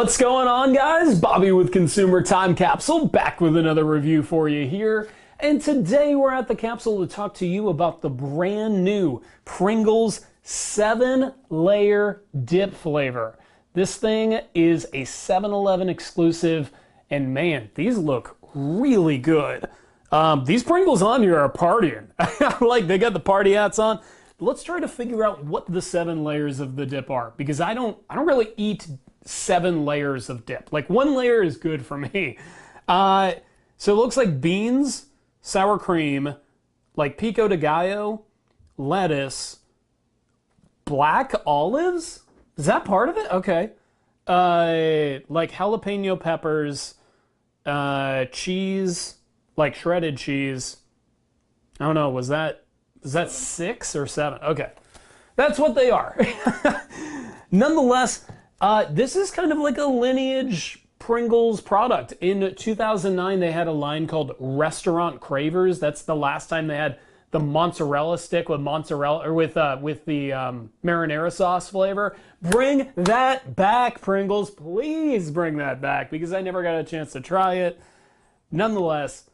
What's going on, guys? Bobby with Consumer Time Capsule, back with another review for you here. And today we're at the Capsule to talk to you about the brand new Pringles 7-layer dip flavor. This thing is a 7-Eleven exclusive, and man, these look really good. These Pringles on here are partying. Like, they got the party hats on. Let's try to figure out what the 7 layers of the dip are, because I don't really eat 7 layers of dip. Like, 1 layer is good for me. So it looks like beans, sour cream, like pico de gallo, lettuce, black olives. Is that part of it? Okay. Like jalapeno peppers, cheese, like shredded cheese. I don't know. Was that 6 or 7? Okay. That's what they are. Nonetheless, this is kind of like a lineage Pringles product. In 2009, they had a line called Restaurant Cravers. That's the last time they had the mozzarella stick with mozzarella, or with the marinara sauce flavor. Bring that back, Pringles. Please bring that back, because I never got a chance to try it. Nonetheless,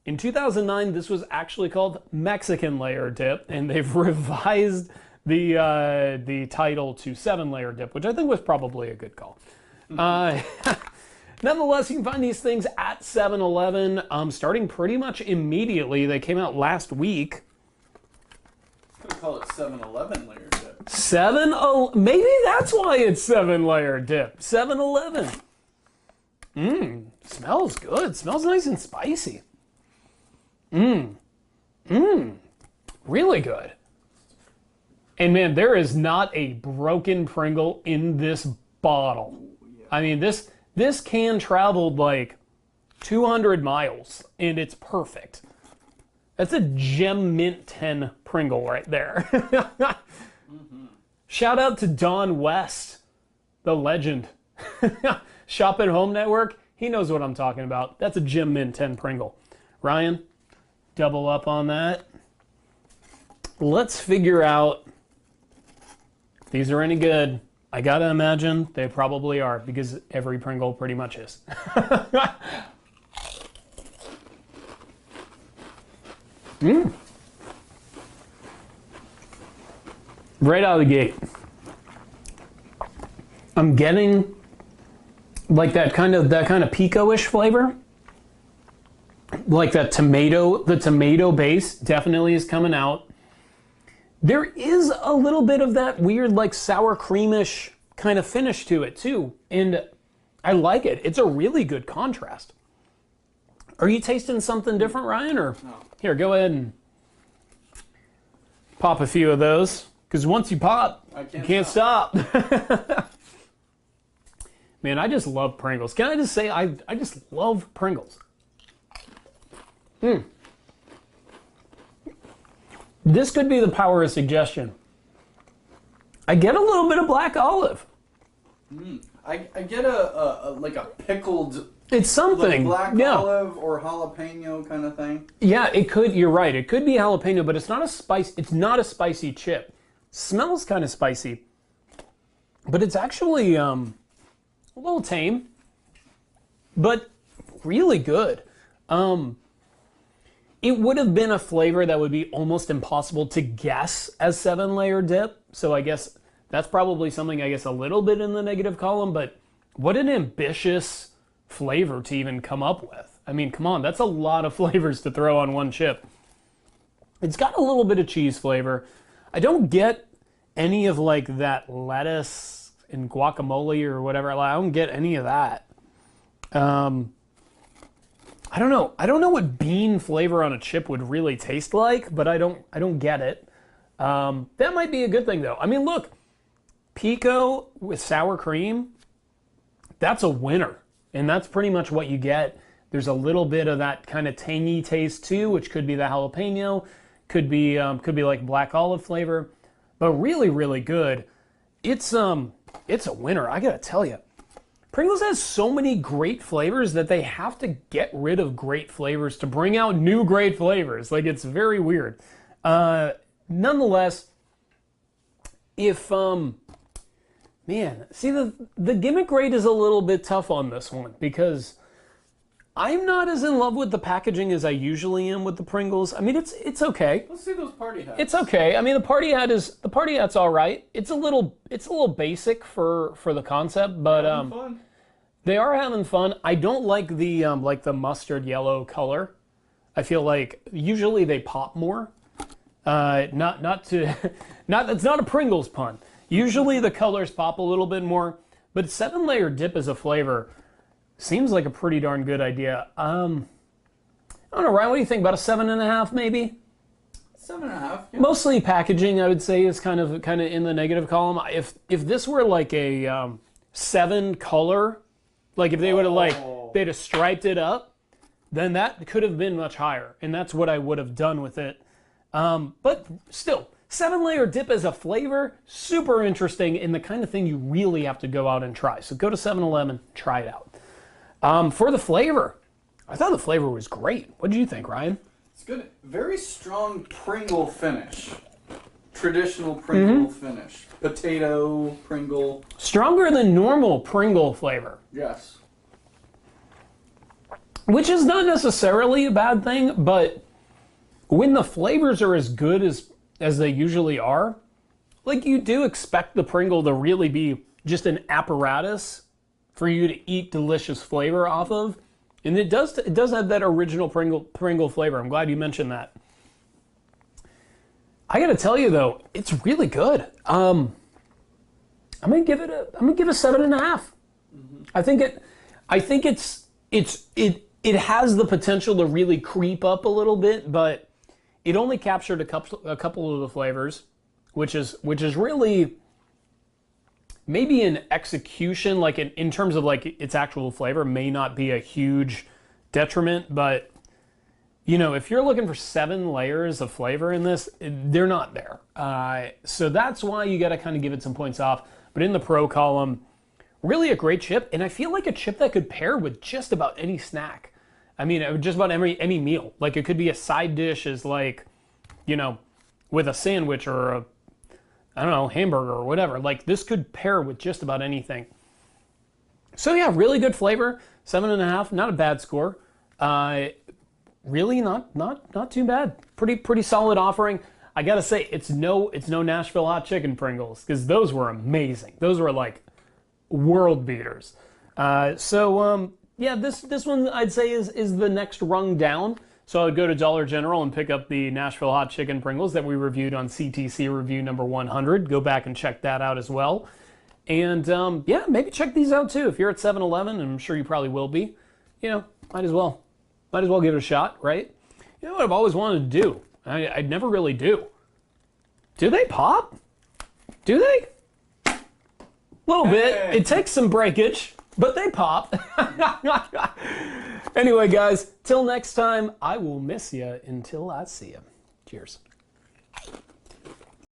in 2009, this was actually called Mexican layer dip, and they've revised the title to 7-layer dip, which I think was probably a good call. Nonetheless, you can find these things at 7-Eleven, starting pretty much immediately. They came out last week. I'm gonna call it 7-Eleven layer dip. Maybe that's why it's 7-layer dip. 7-Eleven. Smells good. Smells nice and spicy. Really good. And man, there is not a broken Pringle in this bottle. Yeah. I mean, this can traveled like 200 miles, and it's perfect. That's a Gem Mint 10 Pringle right there. Shout out to Don West, the legend. Shop at Home Network, he knows what I'm talking about. That's a Gem Mint 10 Pringle. Ryan, double up on that. Let's figure out if these are any good. I gotta imagine they probably are, because every Pringle pretty much is. Right out of the gate, I'm getting like that kind of pico-ish flavor. Like that tomato, the tomato base definitely is coming out. There is a little bit of that weird, like, sour creamish kind of finish to it, too. And I like it. It's a really good contrast. Are you tasting something different, Ryan? Or no. Here, go ahead and pop a few of those. Because once you pop, you can't stop. Man, I just love Pringles. Can I just say, I just love Pringles. This could be the power of suggestion. I get a little bit of black olive. I get a like a pickled. It's something. Like black olive or jalapeno kind of thing. Yeah, it could. You're right. It could be jalapeno, but it's not a spice. It's not a spicy chip. Smells kind of spicy, but it's actually a little tame, but really good. It would have been a flavor that would be almost impossible to guess as 7-layer dip. So I guess that's probably something, I guess, a little bit in the negative column, but what an ambitious flavor to even come up with. I mean, come on, that's a lot of flavors to throw on one chip. It's got a little bit of cheese flavor. I don't get any of like that lettuce and guacamole or whatever. I don't get any of that. I don't know. I don't know what bean flavor on a chip would really taste like, but I don't get it. That might be a good thing, though. I mean, look, pico with sour cream, that's a winner. And that's pretty much what you get. There's a little bit of that kind of tangy taste too, which could be the jalapeno, could be like black olive flavor, but really, really good. It's a winner, I gotta tell you. Pringles has so many great flavors that they have to get rid of great flavors to bring out new great flavors. Like, it's very weird. Nonetheless, if Man, see the gimmick rate is a little bit tough on this one because I'm not as in love with the packaging as I usually am with the Pringles. I mean, it's okay. Let's see those party hats. It's okay. I mean, the party hat's all right. It's a little basic for the concept, but Fun. they are having fun. I don't like the mustard yellow color. I feel like usually they pop more. It's not a Pringles pun. Usually the colors pop a little bit more, but 7-layer dip as a flavor seems like a pretty darn good idea. I don't know, Ryan, what do you think? About a 7.5 maybe? 7.5. Yeah. Mostly packaging, I would say, is kind of in the negative column. If this were like a 7 color, like if they would have they'd have striped it up, then that could have been much higher, and that's what I would have done with it. But still, 7-layer dip as a flavor, super interesting, and the kind of thing you really have to go out and try. So go to 7-Eleven, try it out. For the flavor, I thought the flavor was great. What did you think, Ryan? It's good. Very strong Pringle finish. Traditional Pringle finish. Potato, Pringle. Stronger than normal Pringle flavor. Yes. Which is not necessarily a bad thing, but when the flavors are as good as they usually are, like you do expect the Pringle to really be just an apparatus for you to eat delicious flavor off of. And it does have that original Pringle flavor. I'm glad you mentioned that. I gotta tell you though, it's really good. I'm gonna give it a 7.5. I think it has the potential to really creep up a little bit, but it only captured a couple of the flavors, which is really maybe in execution, like in terms of like its actual flavor, may not be a huge detriment, but you know, if you're looking for 7 layers of flavor in this, they're not there. So that's why you got to kind of give it some points off. But in the pro column, really a great chip, and I feel like a chip that could pair with just about any snack. I mean, just about any meal. Like it could be a side dish as like, you know, with a sandwich or a, I don't know, hamburger or whatever. Like this could pair with just about anything. So yeah, really good flavor. 7.5, not a bad score. Really not too bad. Pretty solid offering. I gotta say, it's no Nashville hot chicken Pringles, because those were amazing. Those were like world beaters. Yeah, this one I'd say is the next rung down. So I'd go to Dollar General and pick up the Nashville hot chicken Pringles that we reviewed on CTC review number 100. Go back and check that out as well. And yeah, maybe check these out too. If you're at 7-Eleven, and I'm sure you probably will be, you know, might as well give it a shot, right? You know what I've always wanted to do? I never really do. Do they pop? Do they? A little bit. It takes some breakage, but they pop. Anyway, guys, till next time, I will miss you until I see you. Cheers.